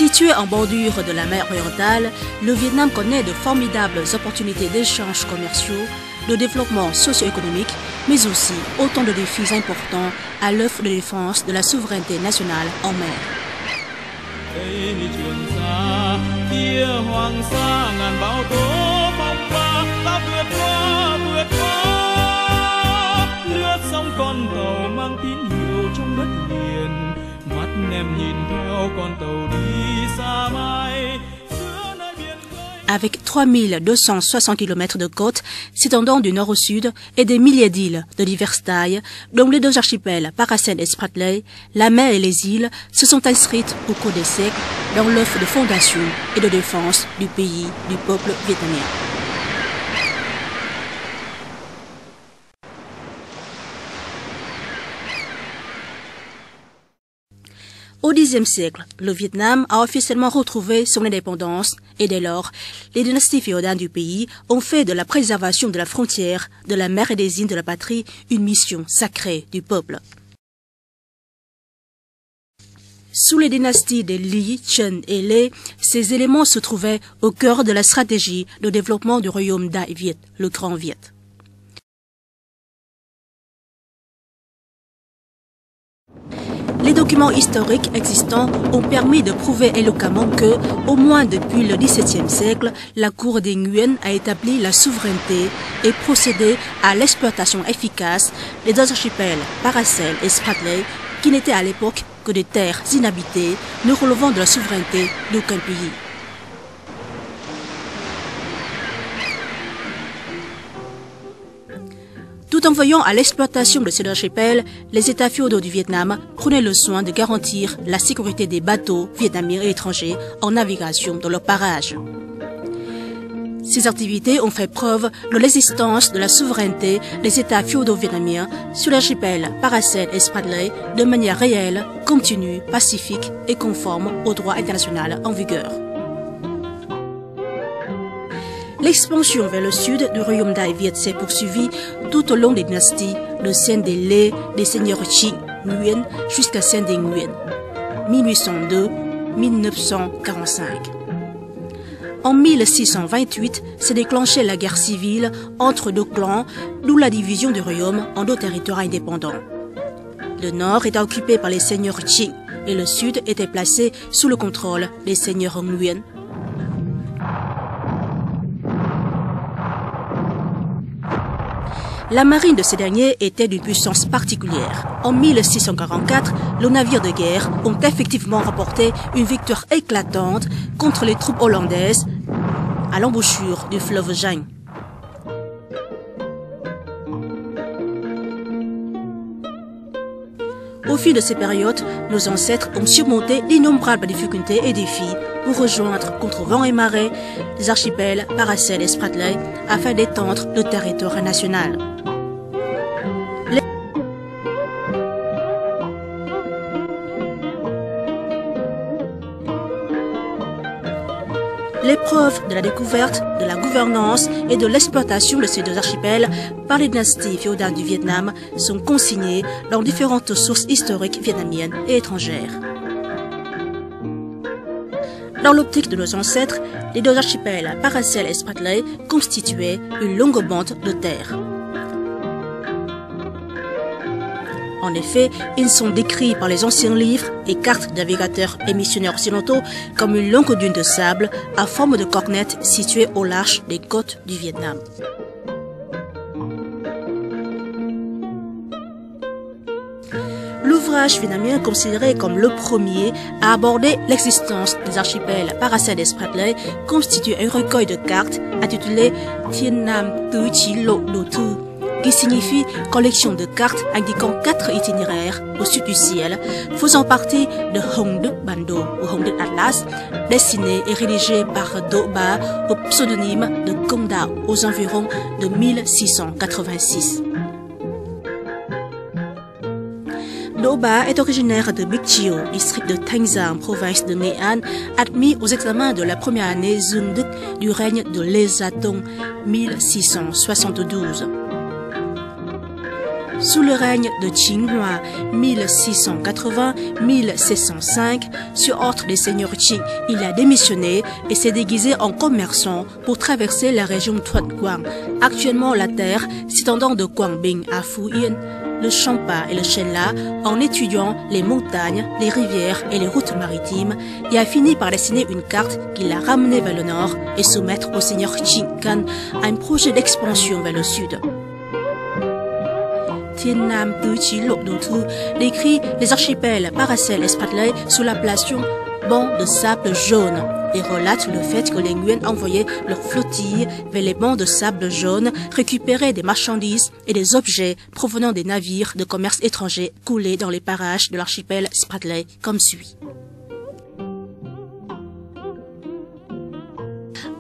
Situé en bordure de la mer orientale, le Vietnam connaît de formidables opportunités d'échanges commerciaux, de développement socio-économique, mais aussi autant de défis importants à l'œuvre de défense de la souveraineté nationale en mer. Avec 3260 km de côte s'étendant du nord au sud et des milliers d'îles de diverses tailles, dont les deux archipels Paracel et Spratly, la mer et les îles se sont inscrites au cours des siècles dans l'œuvre de fondation et de défense du pays, du peuple vietnamien. Au Xe siècle, le Vietnam a officiellement retrouvé son indépendance et dès lors, les dynasties féodales du pays ont fait de la préservation de la frontière, de la mer et des îles de la patrie une mission sacrée du peuple. Sous les dynasties des Lý, Trần et Lê, ces éléments se trouvaient au cœur de la stratégie de développement du royaume Đại Việt, le Grand Viet. Les documents historiques existants ont permis de prouver éloquemment que, au moins depuis le XVIIe siècle, la cour des Nguyen a établi la souveraineté et procédé à l'exploitation efficace des deux archipels Paracel et Spratly, qui n'étaient à l'époque que des terres inhabitées, ne relevant de la souveraineté d'aucun pays. Tout en veillant à l'exploitation de ces archipels, les États féodaux du Vietnam prenaient le soin de garantir la sécurité des bateaux vietnamiens et étrangers en navigation dans leurs parages. Ces activités ont fait preuve de l'existence de la souveraineté des États féodaux vietnamiens sur l'archipel Paracel et Spratly de manière réelle, continue, pacifique et conforme au droit international en vigueur. L'expansion vers le sud du royaume Đại Việt s'est poursuivie tout au long des dynasties, de celle des Lê, des seigneurs Trịnh, Nguyen jusqu'à celle des Nguyen, 1802-1945. En 1628 s'est déclenchée la guerre civile entre deux clans, d'où la division du royaume en deux territoires indépendants. Le nord était occupé par les seigneurs Trịnh et le sud était placé sous le contrôle des seigneurs Nguyen. La marine de ces derniers était d'une puissance particulière. En 1644, les navires de guerre ont effectivement remporté une victoire éclatante contre les troupes hollandaises à l'embouchure du fleuve Giang. Au fil de ces périodes, nos ancêtres ont surmonté d'innombrables difficultés et défis pour rejoindre contre vent et marée les archipels Paracel et Spratly afin d'étendre le territoire national. L'épreuve de la découverte, de la gouvernance et de l'exploitation de ces deux archipels par les dynasties féodales du Vietnam sont consignées dans différentes sources historiques vietnamiennes et étrangères. Dans l'optique de nos ancêtres, les deux archipels Paracel et Spratly constituaient une longue bande de terre. En effet, ils sont décrits par les anciens livres et cartes de navigateurs et missionnaires occidentaux comme une longue dune de sable à forme de cornette située au large des côtes du Vietnam. L'ouvrage vietnamien considéré comme le premier à aborder l'existence des archipels Paracel et Spratly constitue un recueil de cartes intitulé Thiên Nam Tứ Chí Lộ Đồ Thư, qui signifie collection de cartes indiquant 4 itinéraires au sud du ciel, faisant partie de Hồng Đức Bản Đồ ou Hồng Đức Atlas, dessiné et rédigé par Do Ba au pseudonyme de Công Đạo aux environs de 1686. Do Ba est originaire de Bic Chiu, district de Thanh Giang, province de Nghệ An, admis aux examens de la première année Dương Đức du règne de Lê Gia Tông, 1672. Sous le règne de Qinghua 1680-1705, sur ordre des seigneurs Qing, il a démissionné et s'est déguisé en commerçant pour traverser la région Tuanguang, actuellement la terre s'étendant de Guangbing à Fujian, le Champa et le Shenla, en étudiant les montagnes, les rivières et les routes maritimes, et a fini par dessiner une carte qui l'a ramené vers le nord et soumettre au seigneur Qing Kan un projet d'expansion vers le sud. Thiên Nam Tứ Chí Lộ Đồ Thư décrit les archipels Paracel et Spratly sous l'appellation banc de sable jaune et relate le fait que les Nguyen envoyaient leurs flottilles vers les bancs de sable jaune récupérer des marchandises et des objets provenant des navires de commerce étrangers coulés dans les parages de l'archipel Spratly comme suit.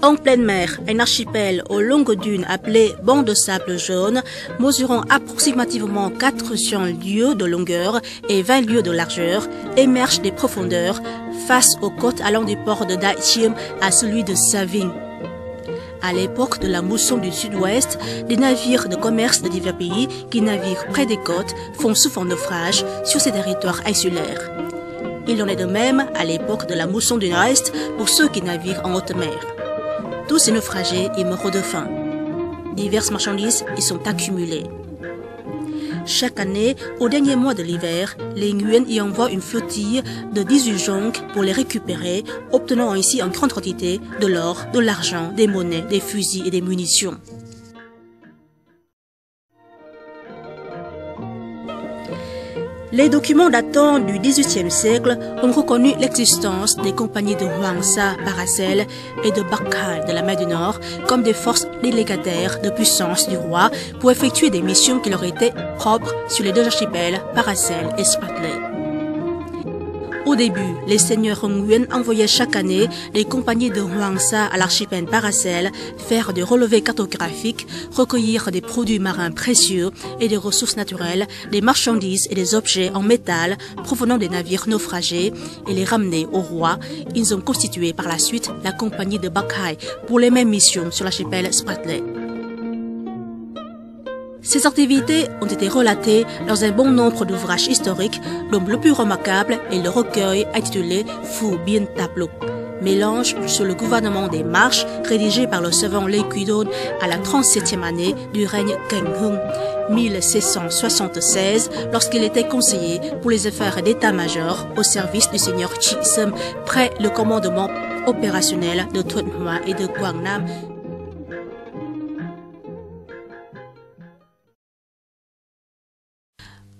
En pleine mer, un archipel aux longues dunes appelé banc de sable jaune, mesurant approximativement 400 lieues de longueur et 20 lieues de largeur, émerge des profondeurs face aux côtes allant du port de Dai Chiem à celui de Sa Vinh. À l'époque de la mousson du sud-ouest, des navires de commerce de divers pays qui naviguent près des côtes font souvent naufrage sur ces territoires insulaires. Il en est de même à l'époque de la mousson du nord-est pour ceux qui naviguent en haute mer. Tous ces naufragés y meurent de faim. Diverses marchandises y sont accumulées. Chaque année, au dernier mois de l'hiver, les Nguyen y envoient une flottille de 18 jonques pour les récupérer, obtenant ainsi en grande quantité de l'or, de l'argent, des monnaies, des fusils et des munitions. Les documents datant du XVIIIe siècle ont reconnu l'existence des compagnies de Hoang Sa, Paracel et de Bac Khai de la mer du Nord comme des forces délégataires de puissance du roi pour effectuer des missions qui leur étaient propres sur les deux archipels Paracel et Spratly. Au début, les seigneurs Nguyen envoyaient chaque année des compagnies de Hoang Sa à l'archipel Paracel faire des relevés cartographiques, recueillir des produits marins précieux et des ressources naturelles, des marchandises et des objets en métal provenant des navires naufragés et les ramener au roi. Ils ont constitué par la suite la compagnie de Bac Khai pour les mêmes missions sur l'archipel Spratly. Ces activités ont été relatées dans un bon nombre d'ouvrages historiques, dont le plus remarquable est le recueil intitulé Phu Bien Tap Loc, mélange sur le gouvernement des marches rédigé par le savant Lê Quý Đôn à la 37e année du règne Cảnh Hưng, 1676, lorsqu'il était conseiller pour les affaires d'état-major au service du seigneur Chi Sâm, près le commandement opérationnel de Thuận Hoa et de Quảng Nam.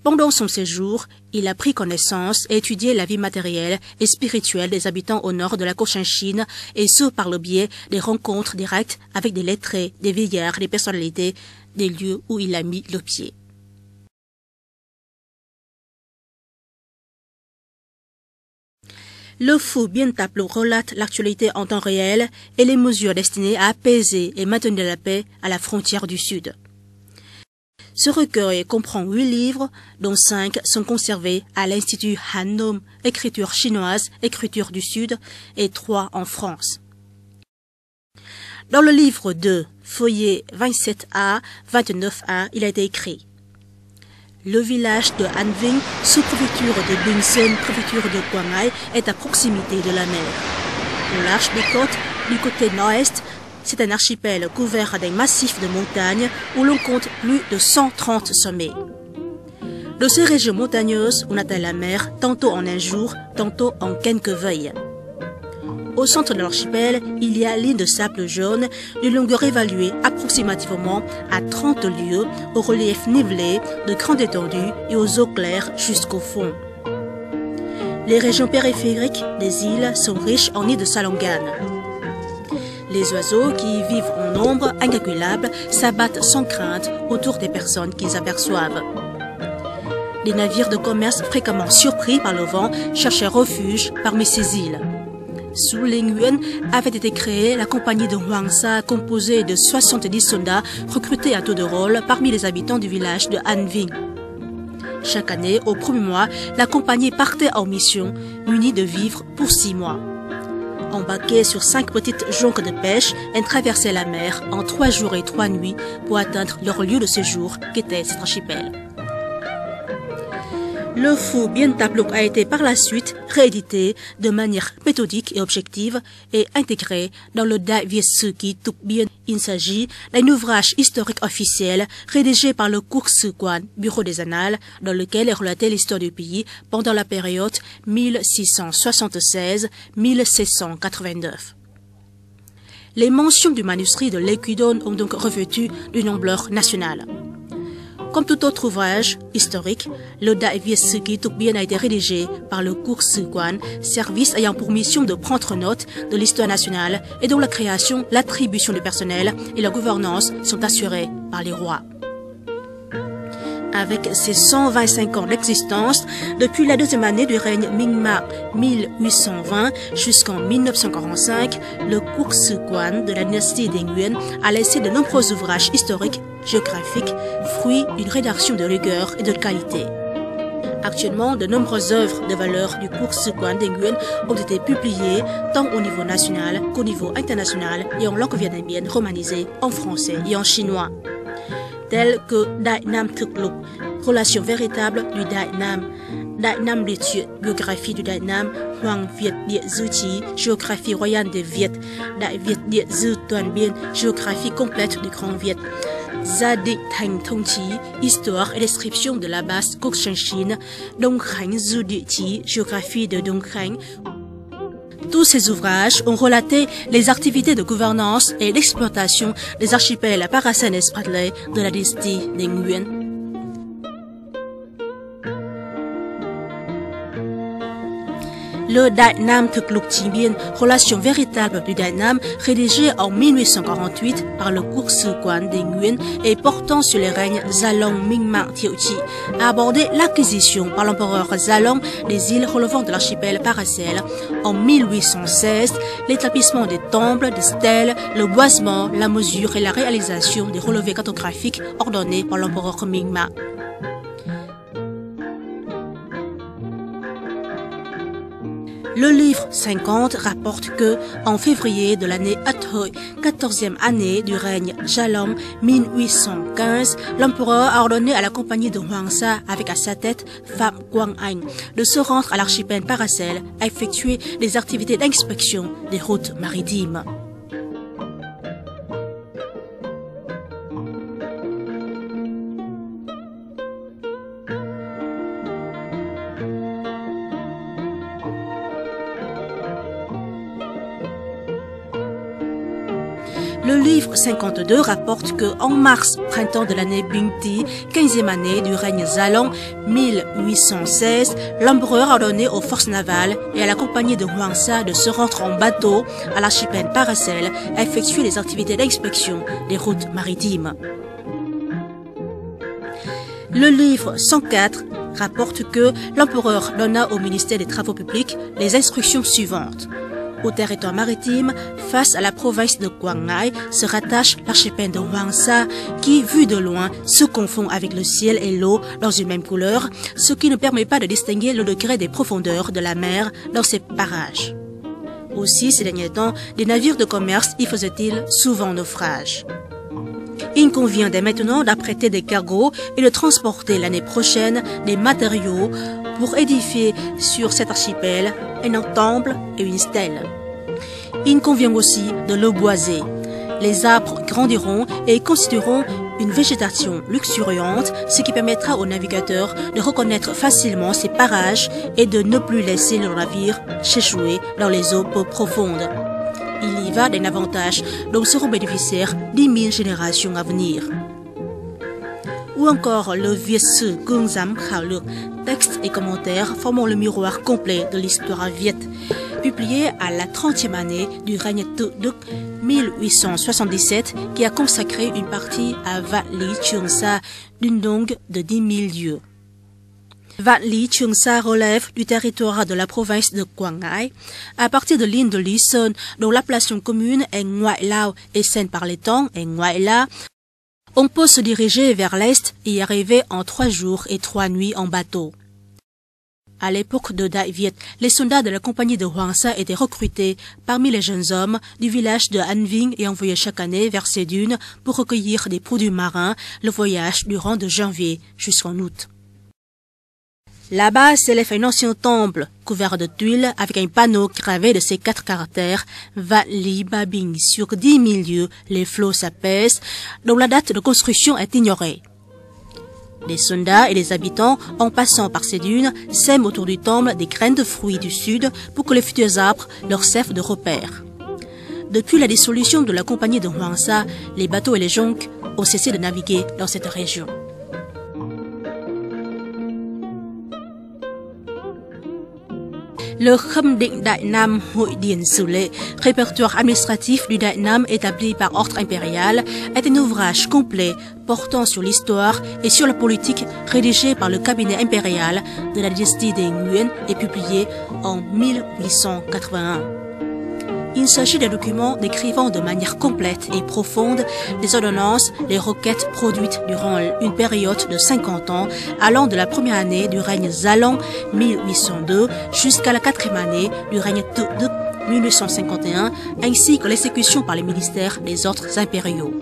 Pendant son séjour, il a pris connaissance et étudié la vie matérielle et spirituelle des habitants au nord de la Cochinchine, et ce par le biais des rencontres directes avec des lettrés, des vieillards, des personnalités, des lieux où il a mis le pied. Le Phu Bien Tap Loc relate l'actualité en temps réel et les mesures destinées à apaiser et maintenir la paix à la frontière du Sud. Ce recueil comprend 8 livres, dont 5 sont conservés à l'Institut Han Nom, écriture chinoise, écriture du Sud, et 3 en France. Dans le livre 2, feuillet 27A, 29A, il a été écrit: le village de Han Vinh, sous-préfecture de Binh Sơn, préfecture de Quảng Ngãi, est à proximité de la mer. Au large des côtes, du côté nord-est, c'est un archipel couvert d'un massif de montagnes où l'on compte plus de 130 sommets. De ces régions montagneuses, on atteint la mer tantôt en un jour, tantôt en quelques veilles. Au centre de l'archipel, il y a l'île de sable jaune, d'une longueur évaluée approximativement à 30 lieues, au relief nivelé, de grande étendue et aux eaux claires jusqu'au fond. Les régions périphériques des îles sont riches en nids de salanganes. Les oiseaux, qui y vivent en nombre incalculable, s'abattent sans crainte autour des personnes qu'ils aperçoivent. Des navires de commerce fréquemment surpris par le vent cherchaient refuge parmi ces îles. Sous les Nguyen avait été créée la compagnie de Hoang Sa, composée de 70 soldats recrutés à tour de rôle parmi les habitants du village de Han Vinh. Chaque année, au premier mois, la compagnie partait en mission, munie de vivres pour 6 mois. Embarqués sur 5 petites jonques de pêche, elles traversaient la mer en 3 jours et 3 nuits pour atteindre leur lieu de séjour, qu'était cet archipel. Le Phu Bien Thap Luc a été par la suite réédité de manière méthodique et objective et intégré dans le Dai Viet Sư Ki Tuk Bien. Il s'agit d'un ouvrage historique officiel rédigé par le Cour Sư Quan, Bureau des Annales, dans lequel est relatée l'histoire du pays pendant la période 1676-1789. Les mentions du manuscrit de Lekudon ont donc revêtu d'une ampleur nationale. Comme tout autre ouvrage historique, le Dai Viet Sư Ki Tuk Bien a été rédigé par le Cour Sư Quan, service ayant pour mission de prendre note de l'histoire nationale et dont la création, l'attribution du personnel et la gouvernance sont assurées par les rois. Avec ses 125 ans d'existence, depuis la deuxième année du règne Ming-Ma 1820 jusqu'en 1945, le Cour Sư Quan de la dynastie des Nguyen a laissé de nombreux ouvrages historiques, géographiques, fruits d'une rédaction de rigueur et de qualité. Actuellement, de nombreuses œuvres de valeur du Cour Sư Quan des Nguyen ont été publiées tant au niveau national qu'au niveau international et en langue vietnamienne romanisée, en français et en chinois. Tels que Dai Nam Thực Lục, relation véritable du Dai Nam Liệt Duyệt, biographie du Dai Nam, Hoàng Việt Địa Dư Chí, géographie royale des Việt, Đại Việt Địa Dư Toàn Biên, géographie complète du Grand Việt, Gia Định Thành Thông Chí, histoire et description de la basse Cochinchine, Đông Khánh Dư Địa Chí, géographie de Đông Khánh. Tous ces ouvrages ont relaté les activités de gouvernance et d'exploitation des archipels Paracel et Spratly de la dynastie des Nguyen. Le Dai Nam Thực Lục Chi Bien, relation véritable du Dai Nam, rédigé en 1848 par le Cour Sư Quan des Nguyen et portant sur les règnes Zalong Ming-Ma Thiệu Chi, a abordé l'acquisition par l'empereur Zalong des îles relevant de l'archipel Paracel. En 1816, l'établissement des temples, des stèles, le boisement, la mesure et la réalisation des relevés cartographiques ordonnés par l'empereur Ming-Ma. Le livre 50 rapporte que, en février de l'année Athoi, 14e année du règne Jalong 1815, l'empereur a ordonné à la compagnie de Hoàng Sa, avec à sa tête Phạm Quang Anh, de se rendre à l'archipel Paracel à effectuer des activités d'inspection des routes maritimes. Le livre 52 rapporte que, en mars, printemps de l'année Binh Thi, 15e année du règne Zalong, 1816, l'empereur a ordonné aux forces navales et à la compagnie de Hoàng Sa de se rendre en bateau à l'archipel Paracel à effectuer les activités d'inspection des routes maritimes. Le livre 104 rapporte que l'empereur donna au ministère des Travaux publics les instructions suivantes. Au territoire maritime, face à la province de Quang Ngai, se rattache l'archipel de Hoàng Sa qui, vu de loin, se confond avec le ciel et l'eau dans une même couleur, ce qui ne permet pas de distinguer le degré des profondeurs de la mer dans ces parages. Aussi, ces derniers temps, des navires de commerce y faisaient-ils souvent naufrage. Il convient dès maintenant d'apprêter des cargos et de transporter l'année prochaine des matériaux pour édifier sur cet archipel un temple et une stèle. Il convient aussi de le boiser. Les arbres grandiront et constitueront une végétation luxuriante, ce qui permettra aux navigateurs de reconnaître facilement ces parages et de ne plus laisser leur navire s'échouer dans les eaux peu profondes. Il y va d'un avantage dont seront bénéficiaires 10 000 générations à venir. Ou encore le Viet Sư Cương Giám Khảo Lược, textes et commentaires formant le miroir complet de l'histoire viet, publié à la 30e année du règne Tự Đức 1877, qui a consacré une partie à Vạn Lý Trường Sa d'une longue de 10 000 lieues. Vạn Lý Trường Sa relève du territoire de la province de Quang Ngai, à partir de l'île de Lý Sơn, dont l'appellation commune est Ngoại Lao et scène par les temps est Ngoại La. On peut se diriger vers l'est et y arriver en 3 jours et 3 nuits en bateau. À l'époque de Dai Viet, les soldats de la compagnie de Hoàng Sa étaient recrutés parmi les jeunes hommes du village de An Vinh et envoyés chaque année vers ces dunes pour recueillir des produits marins, le voyage durant de janvier jusqu'en août. Là-bas s'élève un ancien temple couvert de tuiles avec un panneau gravé de ces 4 caractères Vatli Babing. Sur 10 000 lieues, les flots s'apaisent, dont la date de construction est ignorée. Les soldats et les habitants, en passant par ces dunes, sèment autour du temple des graines de fruits du sud pour que les futurs arbres leur servent de repère. Depuis la dissolution de la compagnie de Hwangsa, les bateaux et les jonques ont cessé de naviguer dans cette région. Le Kham Định Đại Nam Hội Điển Sử Lệ, répertoire administratif du Đại Nam établi par ordre impérial, est un ouvrage complet portant sur l'histoire et sur la politique rédigé par le cabinet impérial de la dynastie des Nguyen et publié en 1881. Il s'agit d'un document décrivant de manière complète et profonde les ordonnances, les requêtes produites durant une période de 50 ans, allant de la première année du règne Zalong 1802 jusqu'à la 4e année du règne Tuduc 1851, ainsi que l'exécution par les ministères des ordres impériaux.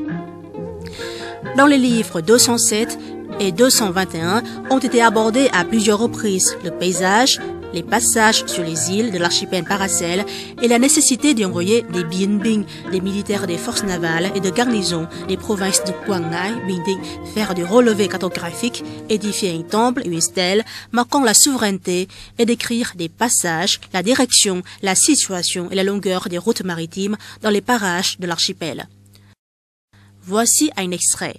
Dans les livres 207 et 221 ont été abordés à plusieurs reprises le paysage, les passages sur les îles de l'archipel Paracel et la nécessité d'y envoyer des Bien Binh, des militaires des forces navales et de garnison des provinces de Quang Ngai, Bình Định, faire du relevé cartographique, édifier un temple et une stèle marquant la souveraineté et décrire des passages, la direction, la situation et la longueur des routes maritimes dans les parages de l'archipel. Voici un extrait.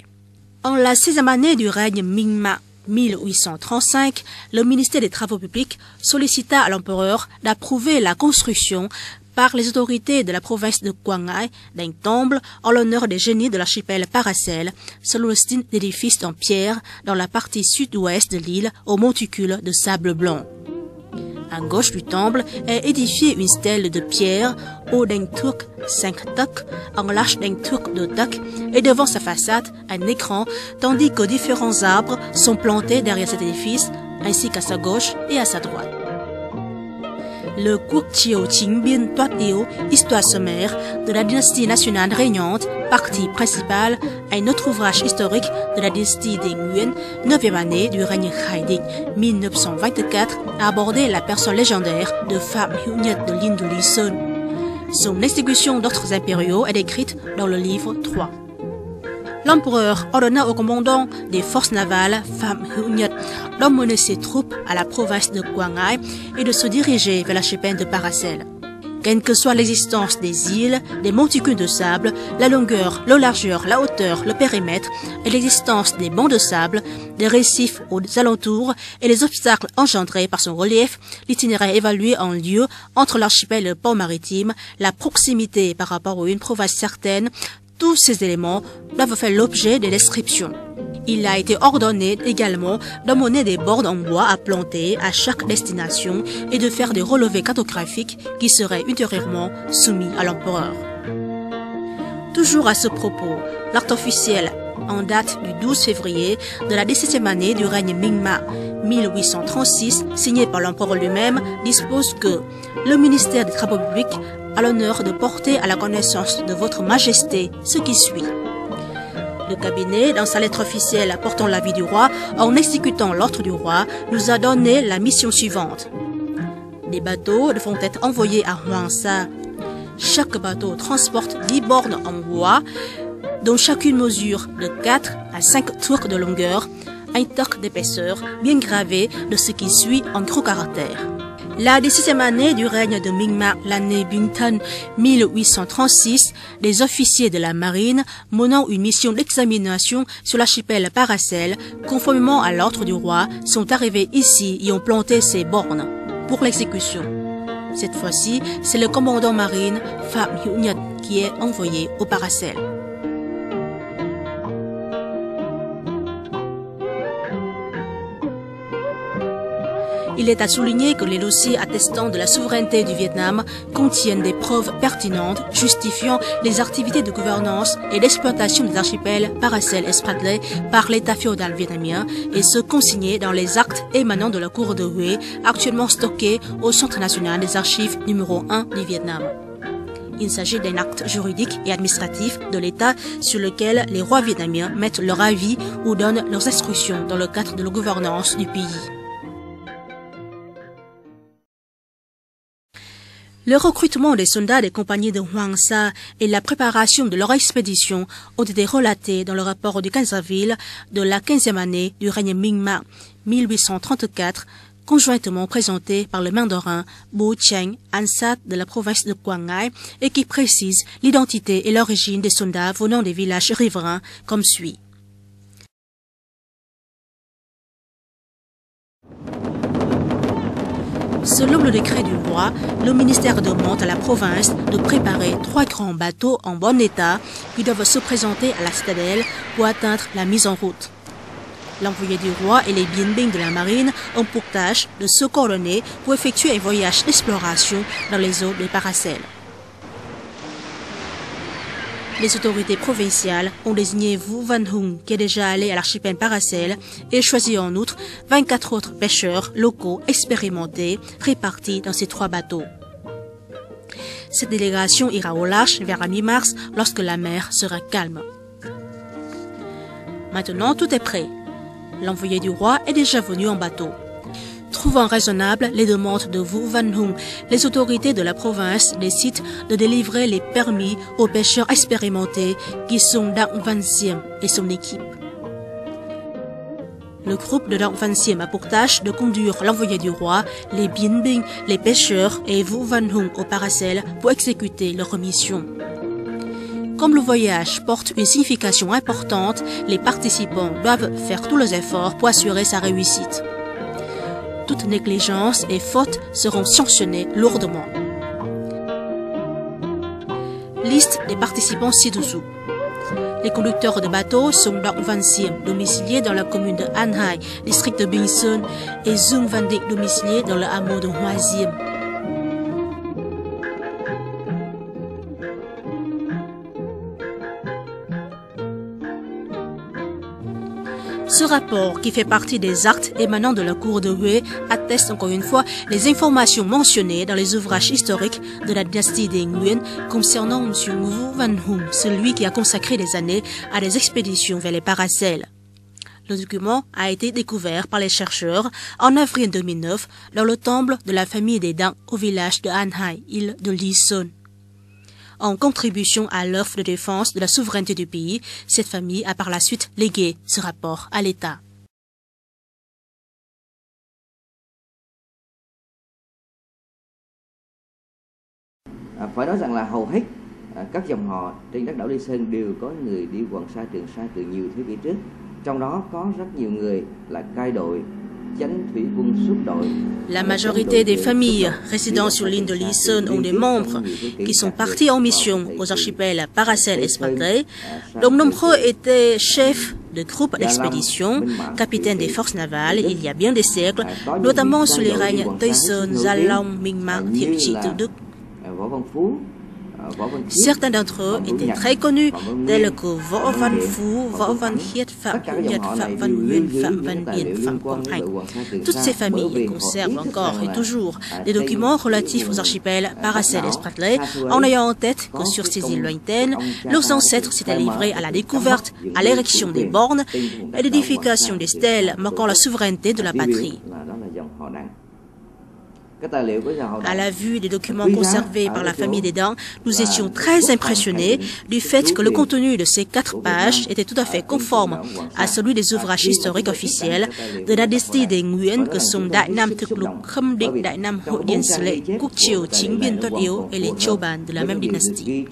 En la 16e année du règne Mingma 1835, le ministère des Travaux publics sollicita à l'empereur d'approuver la construction par les autorités de la province de Quang Ngai d'un temple en l'honneur des génies de l'archipel Paracel, selon le style d'édifice en pierre dans la partie sud-ouest de l'île au monticule de sable blanc. À gauche du temple est édifiée une stèle de pierre haut d'un toc 5 tocs, en large d'un toc 2 tocs, et devant sa façade, un écran, tandis que différents arbres sont plantés derrière cet édifice, ainsi qu'à sa gauche et à sa droite. Le Quốc Triều Chính Biên Toát Yếu, histoire sommaire de la dynastie nationale régnante, partie principale, un autre ouvrage historique de la dynastie des Nguyen, 9e année du règne Khai Định, 1924, a abordé la personne légendaire de Phạm Hữu Nhật de l'île de Lý Sơn. Son exécution d'ordres impériaux est décrite dans le livre 3. L'empereur ordonna au commandant des forces navales, Phạm Hữu Nhật, d'emmener ses troupes à la province de Quang Ngai et de se diriger vers l'archipel de Paracel. Quelle que soit l'existence des îles, des monticules de sable, la longueur, la largeur, la hauteur, le périmètre et l'existence des bancs de sable, des récifs aux alentours et les obstacles engendrés par son relief, l'itinéraire évalué en lieu entre l'archipel et le port maritime, la proximité par rapport à une province certaine, tous ces éléments doivent faire l'objet de descriptions. Il a été ordonné également d'emmener des bornes en bois à planter à chaque destination et de faire des relevés cartographiques qui seraient ultérieurement soumis à l'empereur. Toujours à ce propos, l'acte officiel en date du 12 février de la 17e année du règne Mingma 1836, signé par l'empereur lui-même, dispose que le ministère des Travaux publics a l'honneur de porter à la connaissance de votre Majesté ce qui suit. Le cabinet, dans sa lettre officielle apportant l'avis du roi, en exécutant l'ordre du roi, nous a donné la mission suivante. Des bateaux devront être envoyés à Hwangsa. Chaque bateau transporte 10 bornes en bois, dont chacune mesure de 4 à 5 tours de longueur, un toc d'épaisseur, bien gravé de ce qui suit en gros caractères. La 17e année du règne de Mingma, l'année Binh Thân 1836, les officiers de la marine menant une mission d'examination sur l'archipel Paracel, conformément à l'ordre du roi, sont arrivés ici et ont planté ces bornes pour l'exécution. Cette fois-ci, c'est le commandant marine Phạm Hữu Nhật qui est envoyé au Paracel. Il est à souligner que les dossiers attestant de la souveraineté du Vietnam contiennent des preuves pertinentes justifiant les activités de gouvernance et d'exploitation des archipels Paracel et Spratly par l'État féodal vietnamien et se consignés dans les actes émanant de la cour de Hué, actuellement stockés au Centre national des archives numéro 1 du Vietnam. Il s'agit d'un acte juridique et administratif de l'État sur lequel les rois vietnamiens mettent leur avis ou donnent leurs instructions dans le cadre de la gouvernance du pays. Le recrutement des soldats des compagnies de Hoàng Sa et la préparation de leur expédition ont été relatés dans le rapport du 15 avril de la 15e année du règne Ming-Ma 1834, conjointement présenté par le mandarin Bo Cheng, Ansat de la province de Quảng Ngãi, et qui précise l'identité et l'origine des soldats venant des villages riverains comme suit. Selon le décret du roi, le ministère demande à la province de préparer 3 grands bateaux en bon état qui doivent se présenter à la citadelle pour atteindre la mise en route. L'envoyé du roi et les Bien Binh de la marine ont pour tâche de se coordonner pour effectuer un voyage d'exploration dans les eaux des Paracels. Les autorités provinciales ont désigné Vu Van Hung, qui est déjà allé à l'archipel Paracel, et choisi en outre 24 autres pêcheurs locaux expérimentés répartis dans ces 3 bateaux. Cette délégation ira au large vers la mi-mars lorsque la mer sera calme. Maintenant, tout est prêt. L'envoyé du roi est déjà venu en bateau. Trouvant raisonnables les demandes de Vu Van Hung, les autorités de la province décident de délivrer les permis aux pêcheurs expérimentés qui sont Dang Van Siem et son équipe. Le groupe de Dang Van Siem a pour tâche de conduire l'envoyé du roi, les Bien Binh, les pêcheurs et Vu Van Hung au Paracel pour exécuter leur mission. Comme le voyage porte une signification importante, les participants doivent faire tous les efforts pour assurer sa réussite. Toute négligence et faute seront sanctionnées lourdement. Liste des participants ci-dessous. Les conducteurs de bateaux sont Dang Van Siem, domicilié dans la commune de An Hai, district de Binh Sơn, et Dung Van Dik, domicilié dans le hameau de Hoa Diem. Ce rapport, qui fait partie des actes émanant de la cour de Hué, atteste encore une fois les informations mentionnées dans les ouvrages historiques de la dynastie des Nguyen concernant M. Vu Van Hung, celui qui a consacré des années à des expéditions vers les Paracels. Le document a été découvert par les chercheurs en avril 2009 dans le temple de la famille des Dang au village de An Hai, île de Lý Sơn. En contribution à l'œuvre de défense de la souveraineté du pays, cette famille a par la suite légué ce rapport à l'État. Phải nói rằng là hầu hết các dòng họ trên đất đảo Lý Sơn đều có người đi Hoàng Sa, Trường Sa từ nhiều thế kỷ trước. Trong đó có rất nhiều người là cai đội. La majorité des familles résidant sur l'île de Lý Sơn ont des membres qui sont partis en mission aux archipels Paracel et Spratly, dont nombreux étaient chefs de groupes d'expédition, capitaines des forces navales il y a bien des siècles, notamment sous les règnes Tây Sơn, Gia Long, Minh-Ma, Thiệu Trị, Tự Đức. Certains d'entre eux étaient très connus, tels que Võ Văn Phú, Võ Văn Khiết, Phạm Hữu Nhật, Phạm Văn Nguyên, Phạm Văn Điền, Phạm Quang Hạnh. Toutes ces familles conservent encore et toujours des documents relatifs aux archipels Paracel et Spratly, en ayant en tête que sur ces îles lointaines, leurs ancêtres s'étaient livrés à la découverte, à l'érection des bornes et l'édification des stèles marquant la souveraineté de la patrie. À la vue des documents conservés par la famille des Dang, nous étions très impressionnés du fait que le contenu de ces 4 pages était tout à fait conforme à celui des ouvrages historiques officiels de la dynastie des Nguyen que sont Đại Nam Thực Lục, Khâm Định, Đại Nam Hội Điền Sử Lệ, Quốc Triều, Chính Biên Tuất Yếu et les Châu Ban de la même dynastie.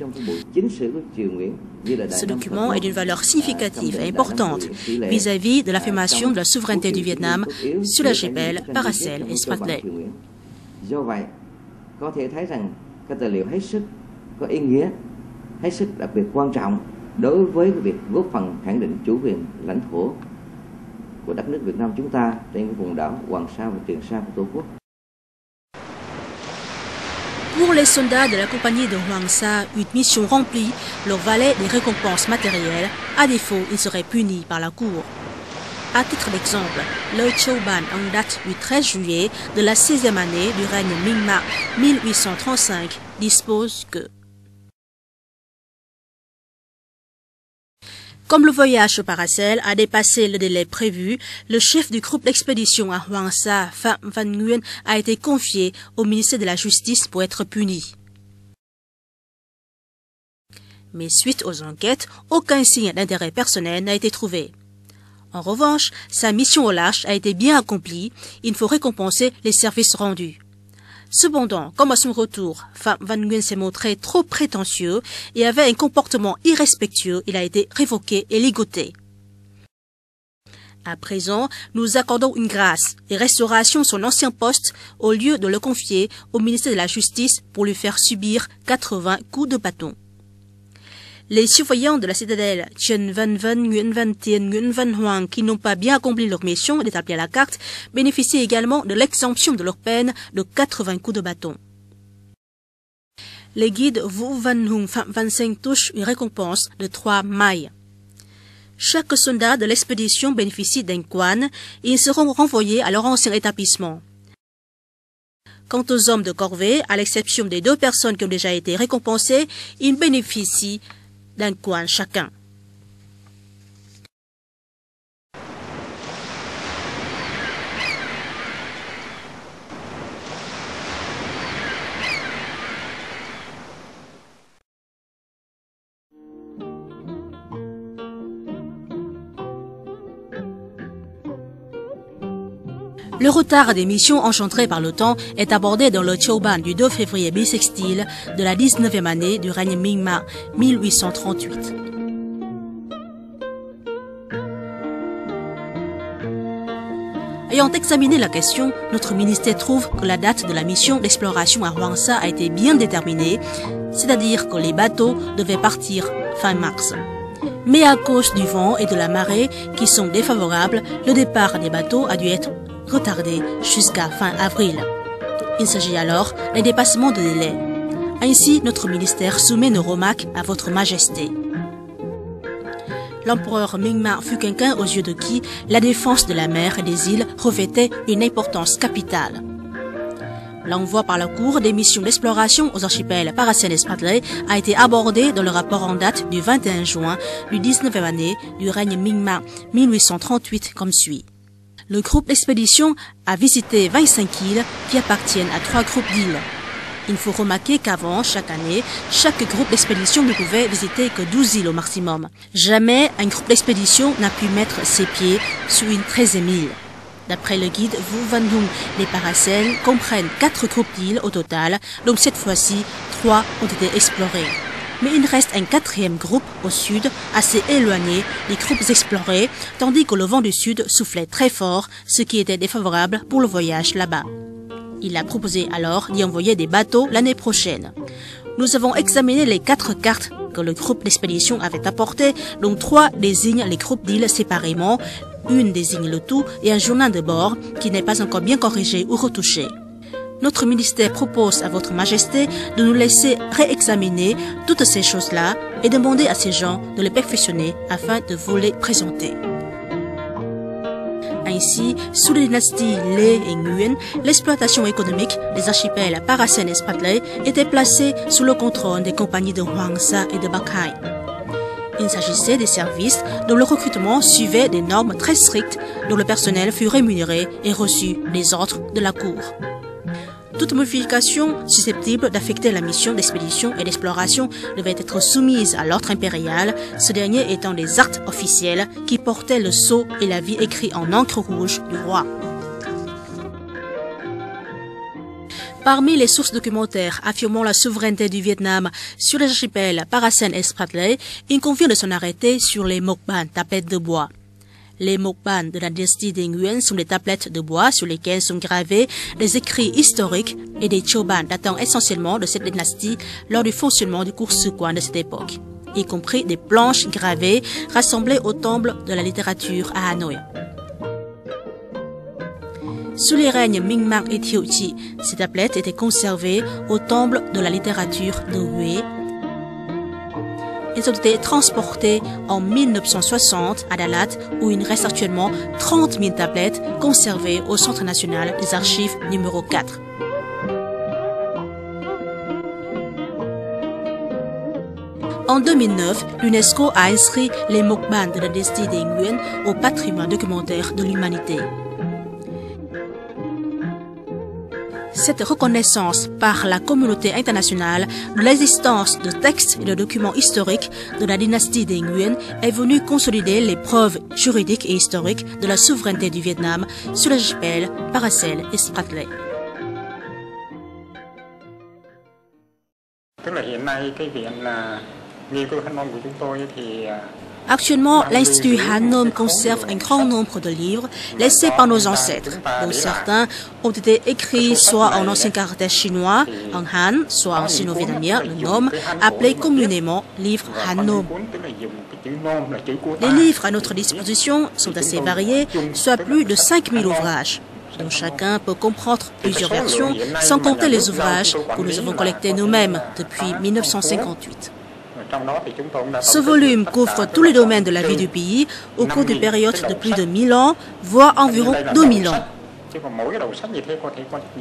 Ce document est d'une valeur significative et importante vis-à-vis de l'affirmation de la souveraineté du Vietnam sur l'archipel Paracel et Spratly. Do vậy, có thể thấy rằng cái tài liệu hết sức có ý nghĩa, hết sức đặc biệt quan trọng đối với việc góp phần khẳng định chủ quyền lãnh thổ của đất nước Việt Nam chúng ta trên cái vùng đảo Hoàng Sa và Trường Sa của Tổ quốc. Pour les soldats de la compagnie de Hoàng Sa, une mission remplie leur valait des récompenses matérielles. À défaut, ils seraient punis par la cour. À titre d'exemple, le Châu Ban en date du 13 juillet de la 16e année du règne Minh-Ma 1835 dispose que Comme le voyage au Paracel a dépassé le délai prévu, le chef du groupe d'expédition à Hoàng Sa, Phạm Văn Nguyên, a été confié au ministère de la Justice pour être puni. Mais suite aux enquêtes, aucun signe d'intérêt personnel n'a été trouvé. En revanche, sa mission au large a été bien accomplie, il faut récompenser les services rendus. Cependant, comme à son retour, Phạm Văn Nguyên s'est montré trop prétentieux et avait un comportement irrespectueux, il a été révoqué et ligoté. À présent, nous accordons une grâce et restauration son ancien poste au lieu de le confier au ministère de la Justice pour lui faire subir 80 coups de bâton. Les surveillants de la citadelle Trần Văn Vân, Nguyễn Văn Tiền, Nguyễn Văn Hoàng qui n'ont pas bien accompli leur mission d'établir la carte bénéficient également de l'exemption de leur peine de 80 coups de bâton. Les guides Vũ Văn Hùng, Phạm Văn Seng touchent une récompense de 3 mailles. Chaque soldat de l'expédition bénéficie d'un quan et ils seront renvoyés à leur ancien établissement. Quant aux hommes de corvée, à l'exception des 2 personnes qui ont déjà été récompensées, ils bénéficient d'un quan chacun. Le retard des missions engendré par le temps est abordé dans le Choban du 2 février bissextile de la 19e année du règne Ming-Ma, 1838. Ayant examiné la question, notre ministère trouve que la date de la mission d'exploration à Hoàng Sa a été bien déterminée, c'est-à-dire que les bateaux devaient partir fin mars. Mais à cause du vent et de la marée qui sont défavorables, le départ des bateaux a dû être retardé jusqu'à fin avril. Il s'agit alors d'un dépassement de délai. Ainsi, notre ministère soumet nos remarques à votre majesté. L'empereur Ming-Ma fut quelqu'un aux yeux de qui la défense de la mer et des îles revêtait une importance capitale. L'envoi par la Cour des missions d'exploration aux archipels Paracel et Spratly a été abordé dans le rapport en date du 21 juin du 19e année du règne Ming-Ma 1838 comme suit. Le groupe d'expédition a visité 25 îles qui appartiennent à 3 groupes d'îles. Il faut remarquer qu'avant, chaque année, chaque groupe d'expédition ne pouvait visiter que 12 îles au maximum. Jamais un groupe d'expédition n'a pu mettre ses pieds sur une 13e île. D'après le guide Vũ Văn Hùng, les Paracels comprennent 4 groupes d'îles au total, donc cette fois-ci, 3 ont été explorés. Mais il reste un 4e groupe au sud, assez éloigné des groupes explorés, tandis que le vent du sud soufflait très fort, ce qui était défavorable pour le voyage là-bas. Il a proposé alors d'y envoyer des bateaux l'année prochaine. Nous avons examiné les 4 cartes que le groupe d'expédition avait apportées, dont 3 désignent les groupes d'îles séparément, une désigne le tout et un journal de bord qui n'est pas encore bien corrigé ou retouché. Notre ministère propose à votre majesté de nous laisser réexaminer toutes ces choses-là et demander à ces gens de les perfectionner afin de vous les présenter. Ainsi, sous les dynasties Lê et Nguyen, l'exploitation économique des archipels Paracel et Spratly était placée sous le contrôle des compagnies de Hoàng Sa et de Bắc Hải. Il s'agissait des services dont le recrutement suivait des normes très strictes, dont le personnel fut rémunéré et reçut des ordres de la cour. Toute modification susceptible d'affecter la mission d'expédition et d'exploration devait être soumise à l'ordre impérial, ce dernier étant des actes officiels qui portaient le sceau et la vie écrits en encre rouge du roi. Parmi les sources documentaires affirmant la souveraineté du Vietnam sur les archipels Paracel et Spratly, il convient de s'en arrêter sur les mokban, tablettes de bois. Les mokban de la dynastie des Nguyen sont des tablettes de bois sur lesquelles sont gravés des écrits historiques et des choban datant essentiellement de cette dynastie lors du fonctionnement du cours Suquan de cette époque, y compris des planches gravées rassemblées au temple de la littérature à Hanoï. Sous les règnes Ming-Ma et Thiệu Trị, ces tablettes étaient conservées au temple de la littérature de Huế. Elles ont été transportées en 1960 à Dalat, où il reste actuellement 30 000 tablettes conservées au Centre national des archives numéro 4. En 2009, l'UNESCO a inscrit les mukbang de la dynastie des Nguyen au patrimoine documentaire de l'humanité. Cette reconnaissance par la communauté internationale de l'existence de textes et de documents historiques de la dynastie des Nguyen est venue consolider les preuves juridiques et historiques de la souveraineté du Vietnam sur l'archipel Paracel et Spratly. Actuellement, l'Institut Han Nom conserve un grand nombre de livres laissés par nos ancêtres, dont certains ont été écrits soit en ancien caractère chinois, en Han, soit en sino-vietnamien, le Nom, appelé communément livre Han Nom. Les livres à notre disposition sont assez variés, soit plus de 5000 ouvrages, dont chacun peut comprendre plusieurs versions, sans compter les ouvrages que nous avons collectés nous-mêmes depuis 1958. Ce volume couvre tous les domaines de la vie du pays au cours d'une période de plus de 1000 ans, voire environ 2000 ans.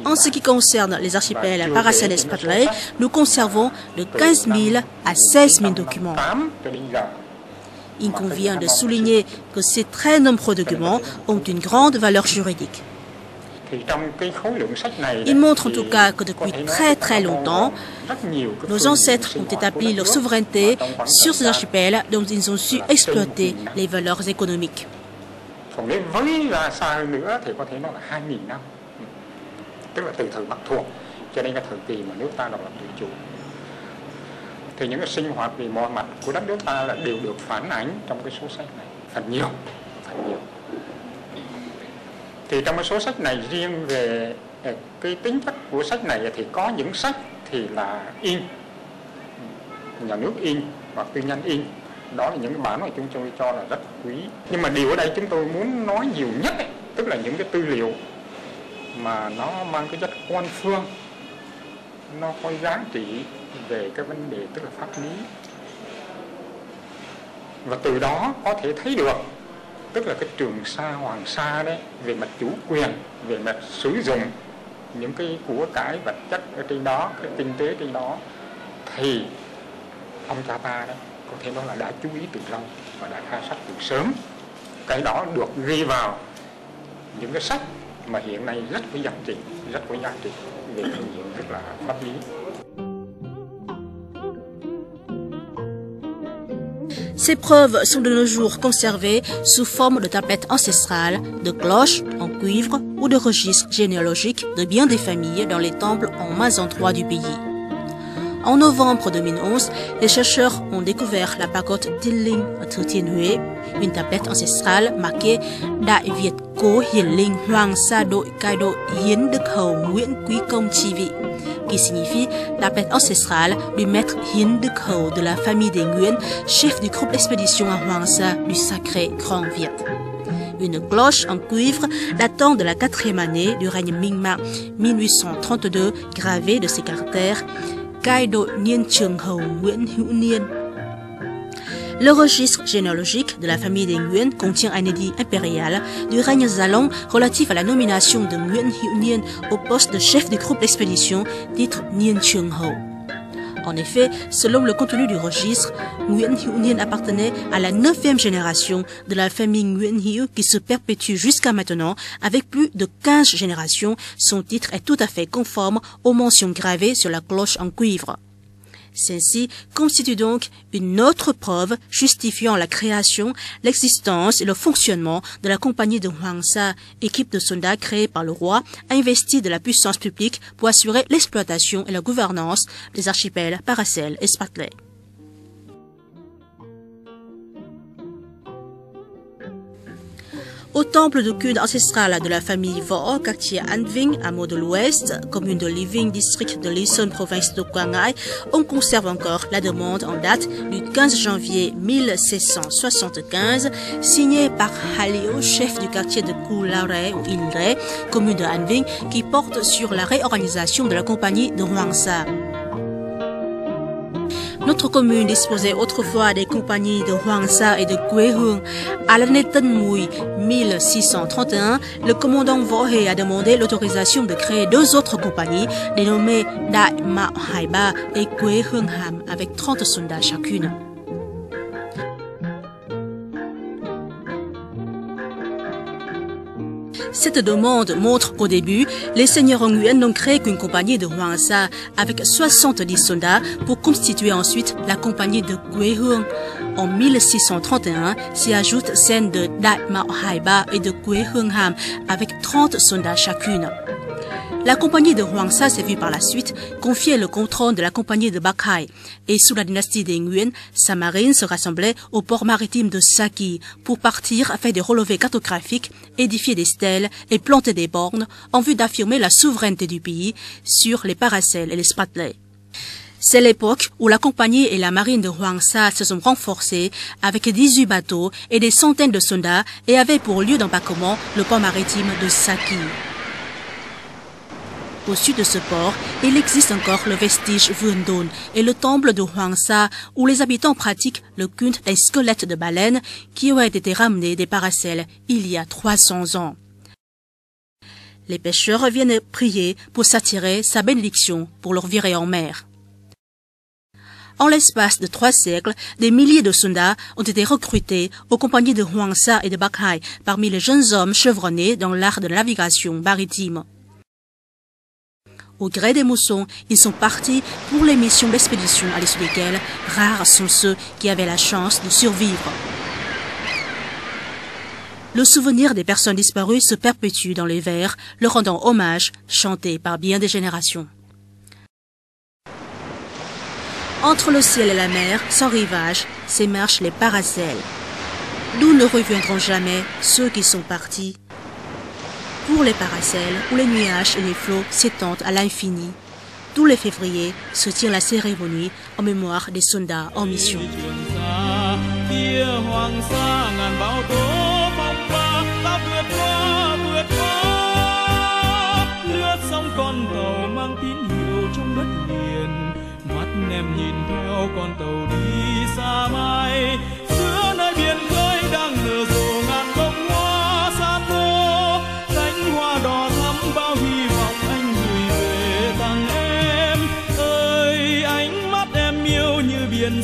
En ce qui concerne les archipels Paracel et Spratly, nous conservons de 15 000 à 16 000 documents. Il convient de souligner que ces très nombreux documents ont une grande valeur juridique. Il montre en tout cas que depuis très longtemps, nos ancêtres ont établi leur souveraineté sur ces archipels dont ils ont su exploiter les valeurs économiques. Thì những cái sinh hoạt về mọi mặt của đất nước ta là đều được phản ánh trong cái số sách này, thật nhiều. Thì trong cái số sách này riêng về cái tính chất của sách này thì có những sách thì là in, nhà nước in hoặc tư nhân in. Đó là những cái bản mà chúng tôi cho là rất quý. Nhưng mà điều ở đây chúng tôi muốn nói nhiều nhất ấy, tức là những cái tư liệu mà nó mang cái chất quan phương, nó có giá trị về cái vấn đề tức là pháp lý. Và từ đó có thể thấy được tức là cái Trường Sa Hoàng Sa đấy, về mặt chủ quyền, về mặt sử dụng những cái của cải vật chất ở trên đó, cái kinh tế trên đó, thì ông cha ta đấy có thể nói là đã chú ý từ lâu và đã khai sách từ sớm. Cái đó được ghi vào những cái sách mà hiện nay rất có giá trị về cái diện rất là pháp lý. Ces preuves sont de nos jours conservées sous forme de tablettes ancestrales, de cloches en cuivre ou de registres généalogiques de bien des familles dans les temples en mains endroits du pays. En novembre 2011, les chercheurs ont découvert la pagode Tinh Thừa Thiên Huế, une tablette ancestrale marquée Đại Việt Cố Hiển Linh Hoàng Sa Đội Cai Đội Hiến Đức Hầu Nguyễn Quý Công Chi Vị, qui signifie la tablette ancestrale du maître Hiến Đức Hầu de la famille des Nguyen, chef du groupe d'expédition à Hoàng Sa du Sacré Grand Viet. Une cloche en cuivre datant de la 4e année du règne Minh Mạng 1832, gravée de ces caractères Cai Đội Niên Trường Hầu Nguyễn Hữu Niên. Le registre généalogique de la famille des Nguyen contient un édit impérial du règne Zalong relatif à la nomination de Nguyễn Hữu Niên au poste de chef du groupe d'expédition, titre Niên Trường Hầu. En effet, selon le contenu du registre, Nguyễn Hữu Niên appartenait à la 9e génération de la famille Nguyễn Hữu qui se perpétue jusqu'à maintenant avec plus de 15 générations. Son titre est tout à fait conforme aux mentions gravées sur la cloche en cuivre. Celle-ci constitue donc une autre preuve justifiant la création, l'existence et le fonctionnement de la compagnie de Hoàng Sa, équipe de soldats créée par le roi, investie de la puissance publique pour assurer l'exploitation et la gouvernance des archipels Paracel et Spratly. Au temple de culte ancestral de la famille Vo, quartier An Vinh, hameau de l'Ouest, commune de Living, district de Lý province de Quảng Ngãi, on conserve encore la demande en date du 15 janvier 1675, signée par Halio, chef du quartier de Cularet ou Ilre, commune de An Vinh, qui porte sur la réorganisation de la compagnie de Hoàng Sa. Notre commune disposait autrefois des compagnies de Hoang Sa et de Quế Hương. À l'année Tân Mùi 1631, le commandant Võ Hề a demandé l'autorisation de créer 2 autres compagnies dénommées Đại Mạo Hải Ba et Quế Hương Hàm avec 30 soldats chacune. Cette demande montre qu'au début, les seigneurs Nguyen n'ont créé qu'une compagnie de Hoang Sa avec 70 soldats pour constituer ensuite la compagnie de Quế Hương. En 1631, s'y ajoute celle de Đại Mạo Hải Ba et de Quế Hương Hàm avec 30 soldats chacune. La compagnie de Hoang Sa s'est vue par la suite confier le contrôle de la compagnie de Bắc Hải et sous la dynastie des Nguyen, sa marine se rassemblait au port maritime de Saki pour partir faire des relevés cartographiques, édifier des stèles et planter des bornes en vue d'affirmer la souveraineté du pays sur les Paracels et les Spratleys. C'est l'époque où la compagnie et la marine de Hoang Sa se sont renforcées avec 18 bateaux et des centaines de soldats et avaient pour lieu d'embarquement le port maritime de Saki. Au sud de ce port, il existe encore le vestige Vườn Đồn et le temple de Hoang Sa où les habitants pratiquent le culte des squelettes de baleines qui auraient été ramenés des Paracels il y a 300 ans. Les pêcheurs viennent prier pour s'attirer sa bénédiction pour leur virer en mer. En l'espace de 3 siècles, des milliers de soldats ont été recrutés aux compagnies de Hoang Sa et de Bắc Hải parmi les jeunes hommes chevronnés dans l'art de la navigation maritime. Au gré des moussons, ils sont partis pour les missions d'expédition à l'issue desquelles rares sont ceux qui avaient la chance de survivre. Le souvenir des personnes disparues se perpétue dans les vers, leur rendant hommage, chanté par bien des générations. Entre le ciel et la mer, sans rivage, s'émarchent les Paracels, d'où ne reviendront jamais ceux qui sont partis. Pour les Paracels, où les nuages et les flots s'étendent à l'infini, tous les février se tient la cérémonie en mémoire des soldats en mission.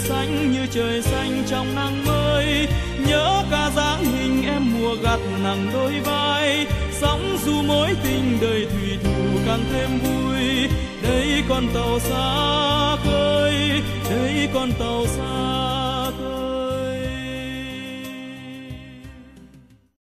Xanh như trời xanh trong nắng mới, nhớ cả dáng hình em mùa gặt nặng đôi vai, sóng dù mối tình đời thủy thủ càng thêm vui. Đây con tàu xa khơi, đây con tàu xa